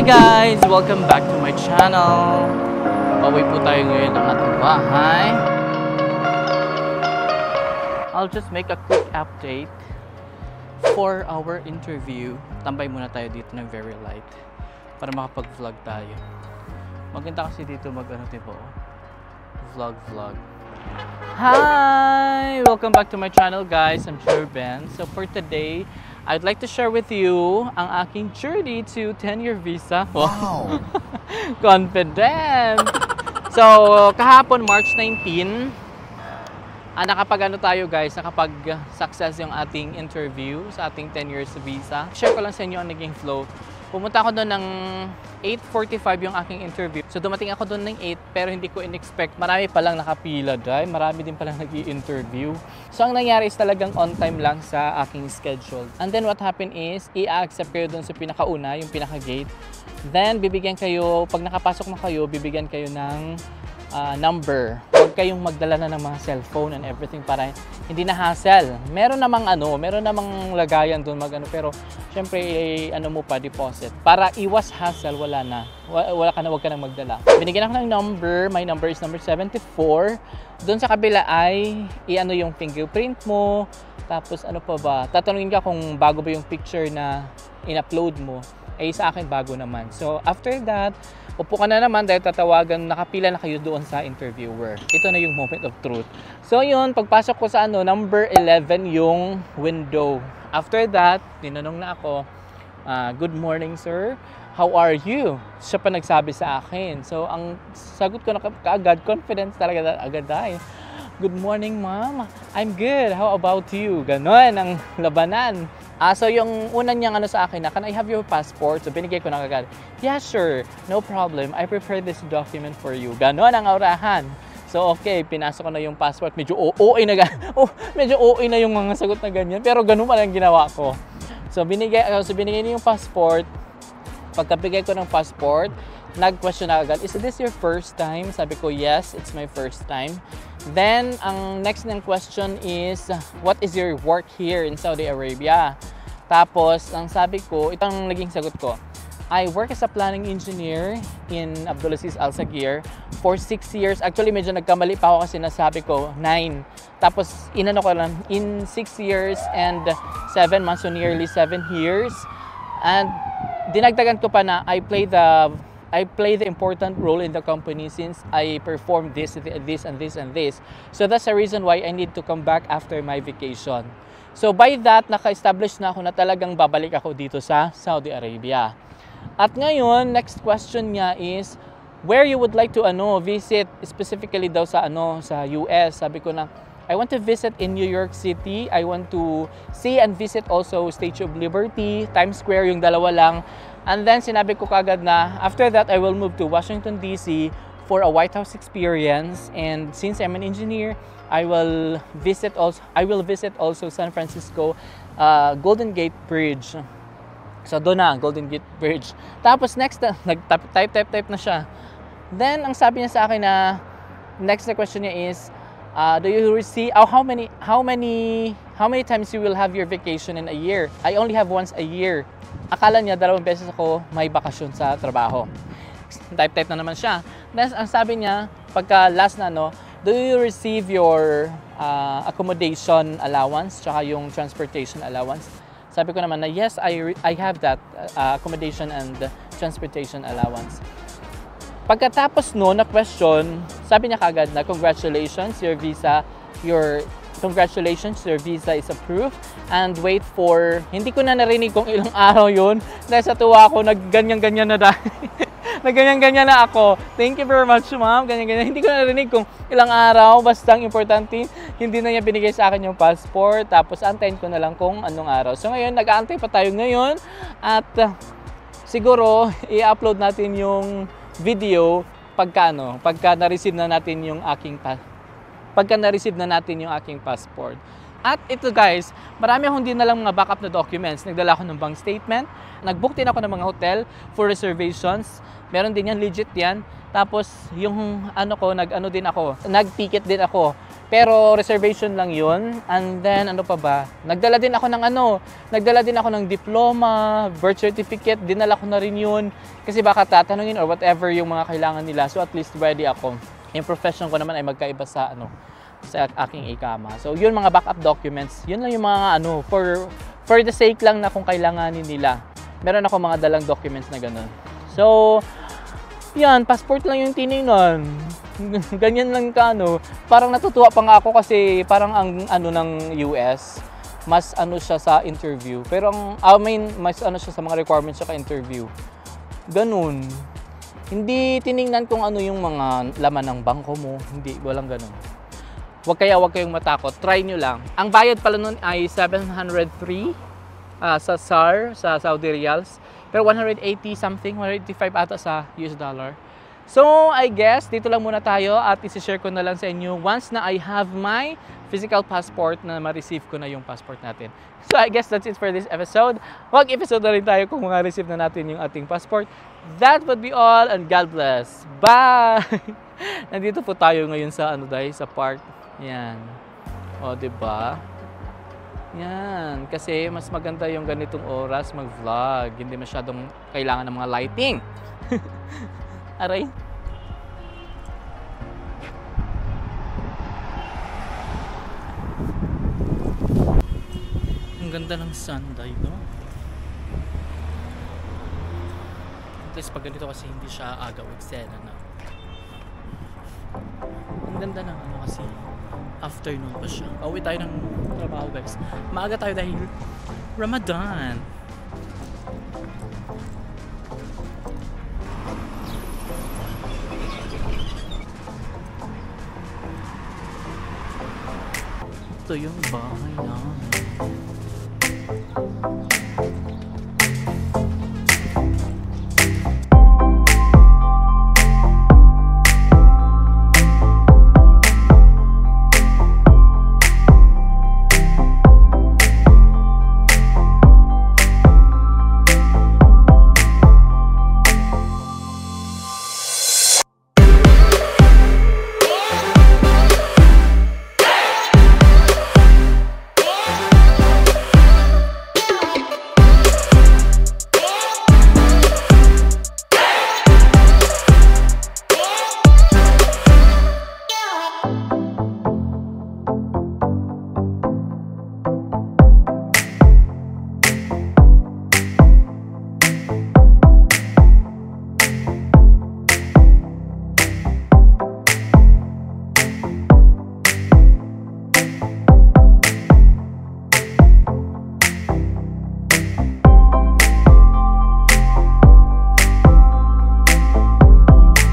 Hi guys! Welcome back to my channel. Pauwi po tayo ngayon ng ating bahay. I'll just make a quick update for our interview. Tambay muna tayo dito ng very light para makapag-vlog tayo. Maganda kasi dito mag-ano tipo vlog. Hi! Welcome back to my channel guys. I'm Cherben. So for today, I'd like to share with you ang aking journey to 10-year visa. Wow! Confident! So, kahapon, March 19, nakapag-ano tayo guys, nakapag-success yung ating interview sa ating 10 years visa. Share ko lang sa inyo ang naging flow. Pumunta ako doon ng 8:45 yung aking interview. So dumating ako doon ng 8 pero hindi ko in-expect. Marami palang nakapila dahil marami din palang nag-i-interview. So ang nangyari is talagang on time lang sa aking schedule. And then what happened is, i-accept kayo doon sa pinakauna, yung pinaka-gate. Then bibigyan kayo, pag nakapasok na kayo, bibigyan kayo ng number. Huwag kayong magdala na ng mga cellphone and everything para hindi na hassle. Meron namang lagayan doon pero syempre mo pa deposit. Para iwas hassle, wag ka na magdala. Binigyan ako ng number, my number is number 74. Doon sa kabila ay yung fingerprint mo. Tapos tatanungin ka kung bago ba yung picture na in-upload mo. Sa akin bago naman. So after that, upo ka na naman dahil tatawagan, nakapila na kayo doon sa interviewer. Ito na yung moment of truth. So yun, pagpasok ko sa number 11 yung window. After that, tinanong na ako, good morning sir, how are you? Siya pa nagsabi sa akin. So ang sagot ko na kaagad, confidence talaga agad ay. Good morning ma'am, I'm good, how about you? Ganon ang labanan. So yung unang niyang sa akin can I have your passport? So binigay ko na agad. Yeah, sure. No problem. I prepared this document for you. Ganon ang aurahan. So okay, pinasok ko na yung passport. Medyo OA na medyo OA na yung mga sagot na ganyan. Pero ganun pa lang ginawa ko. So binigay niya yung passport. Pagkabigay ko ng passport, nag-question na agad, is this your first time? Sabi ko, yes, it's my first time. Then, ang next ng question is, what is your work here in Saudi Arabia? Tapos, ang sabi ko, itong naging sagot ko, I work as a planning engineer in Abdulaziz Al Saghir for 6 years. Actually, medyo nagkamali pa ako kasi nasabi ko, 9. Tapos, ko lang, in 6 years and 7 months, so nearly 7 years. And dinagdagan ko pa na I play the important role in the company since I perform this and this. So that's the reason why I need to come back after my vacation. So by that, naka-establish na ako na talagang babalik ako dito sa Saudi Arabia. At ngayon, next question niya is, where you would like to visit specifically daw sa US. Sabi ko na, I want to visit in New York City. I want to see and visit also Statue of Liberty, Times Square, yung dalawa lang. And then sinabi ko kagad na after that I will move to Washington DC for a White House experience. And since I'm an engineer, I will visit also San Francisco Golden Gate Bridge. So doon na, Golden Gate Bridge. Tapos next, nag-type na siya. Then ang sabi niya sa akin na next na question niya is, do you receive how many times you will have your vacation in a year? I only have once a year. Akala niya 2 beses ako may bakasyon sa trabaho. Type na naman siya. Then ang sabi niya pagka last na do you receive your accommodation allowance tsaka yung transportation allowance? Sabi ko naman na yes, I have that accommodation and transportation allowance. Pagkatapos na question, sabi niya kagad na congratulations, your visa is approved and wait for, hindi ko na narinig kung ilang araw yun dahil sa tuwa ako, nagganyan-ganyan na dahil nagganyan-ganyan na ako. Thank you very much ma'am, ganyan-ganyan. Hindi ko na narinig kung ilang araw, basta ang importante, hindi na niya binigay sa akin yung passport, tapos antayin ko na lang kung anong araw. So ngayon, nag-aantay pa tayo ngayon at siguro i-upload natin yung video pagka na-receive na natin yung aking passport. At ito guys, marami akong dinalang mga backup na documents. Nagdala ako ng bank statement, nag-book din ako ng mga hotel for reservations. Meron din yan, legit yan. Tapos yung nag-ticket din ako. Pero reservation lang yun. And then, ano pa ba? Nagdala din ako ng diploma, birth certificate, dinala ko na rin yun. Kasi baka tatanungin or whatever yung mga kailangan nila. So at least ready ako. Yung profession ko naman ay magkaiba sa aking ikama. So yun mga backup documents. Yun lang yung mga for the sake lang na kung kailanganin nila. Meron ako mga dalang documents na ganun. So, yan, passport lang yung tiningnan. Ganyan lang ka, Parang natutuwa pa nga ako kasi parang ang ng US, mas siya sa interview. Pero mas siya sa mga requirements sa interview. Ganun. Hindi tiningnan kung ano yung mga laman ng bangko mo. Hindi, walang ganun. Huwag kayong matakot. Try nyo lang. Ang bayad pala nun ay 703 sa SAR, sa Saudi Riyals. Pero 180 something, 185 ata sa US dollar. So, I guess, dito lang muna tayo at isi-share ko na lang sa inyo once na I have my physical passport na ma-receive ko na yung passport natin. So, I guess that's it for this episode. Mag-episode na rin tayo kung ma-receive na natin yung ating passport. That would be all and God bless. Bye! Nandito po tayo ngayon sa sa park. Yan. O, diba? Yan. Kasi mas maganda yung ganitong oras mag-vlog. Hindi masyadong kailangan ng mga lighting. Aray. Ang ganda ng sundial, no? At least pag ganito kasi hindi siya agaw eksena na. Ang ganda ng kasi afternoon pa siya. Pauwi tayo ng trabaho, guys. Maaga tayo dahil Ramadan. Ito yung bahay namin.